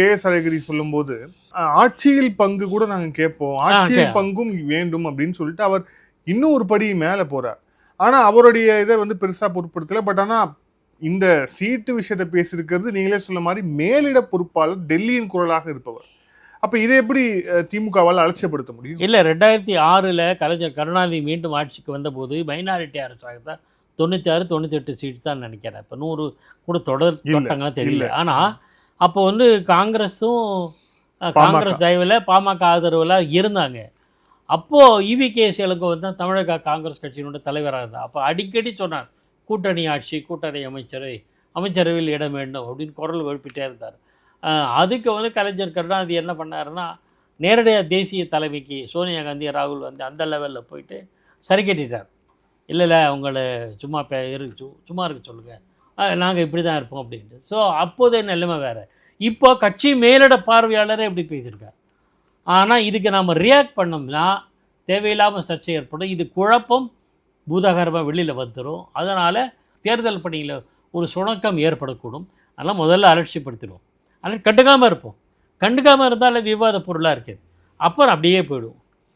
KS அழகிரி சொல்லும்போது ஆட்சியில் பங்கு கூட நாங்க கேட்போம், ஆட்சியில் பங்கும் வேண்டும் அப்படின்னு சொல்லிட்டு அவர் இன்னும் ஒரு படி மேல போறார். ஆனா அவருடைய இதை வந்து பெருசா பொருட்படுத்தல. பட் ஆனா இந்த சீட்டு விஷயத்தை பேசியிருக்கிறது நீங்களே சொல்ல மாதிரி மேலிட பொறுப்பாளர், டெல்லியின் குரலாக இருப்பவர். அப்ப இதை எப்படி திமுகவால் அலட்சியப்படுத்த முடியும்? இல்லை, 2006 கலைஞர் கருணாநிதி மீண்டும் ஆட்சிக்கு வந்தபோது மைனாரிட்டி அரசாக தான் 96, 98 சீட்ஸ் தான் நினைக்கிறேன். இப்போ 100 கூட தொட்டாங்கன்னு தெரியல. ஆனால் அப்போ வந்து காங்கிரஸும் காங்கிரஸ் தயவில் பாமக ஆதரவில் இருந்தாங்க. அப்போது EVKS இளங்கோவன் தான் தமிழக காங்கிரஸ் கட்சியினுடைய தலைவராக இருந்தார். அப்போ அடிக்கடி சொன்னார், கூட்டணி ஆட்சி, கூட்டணி அமைச்சரவையில் இடம் வேண்டும் அப்படின்னு குரல் எழுப்பிட்டே இருந்தார். அதுக்கு வந்து கலைஞர் கருணாநிதி என்ன பண்ணாருன்னா, நேரடியாக தேசிய தலைமைக்கு சோனியா காந்தி, ராகுல் காந்தி அந்த லெவலில் போயிட்டு சரி கட்டிட்டார். இல்லை உங்களை சும்மா சும்மா இருக்க சொல்லுங்கள், நாங்கள் இப்படி தான் இருப்போம் அப்படின்ட்டு. ஸோ அப்போதைய நிலைமை வேறு. இப்போ கட்சி மேலிட பார்வையாளரே எப்படி பேசியிருக்கார். ஆனால் இதுக்கு நாம் ரியாக்ட் பண்ணோம்னா தேவையில்லாமல் சர்ச்சை ஏற்படும். இது குழப்பம் பூதாகரமாக வெளியில் வந்துடும். அதனால் தேர்தல் பணியில் ஒரு சுணக்கம் ஏற்படக்கூடும். அதெல்லாம் முதல்ல அலட்சியப்படுத்திடுவோம். அதனால் கண்டுக்காமல் இருப்போம். கண்டுக்காமல் இருந்தாலும் விவாத பொருளாக இருக்குது. அப்புறம் அப்படியே போயிடும்.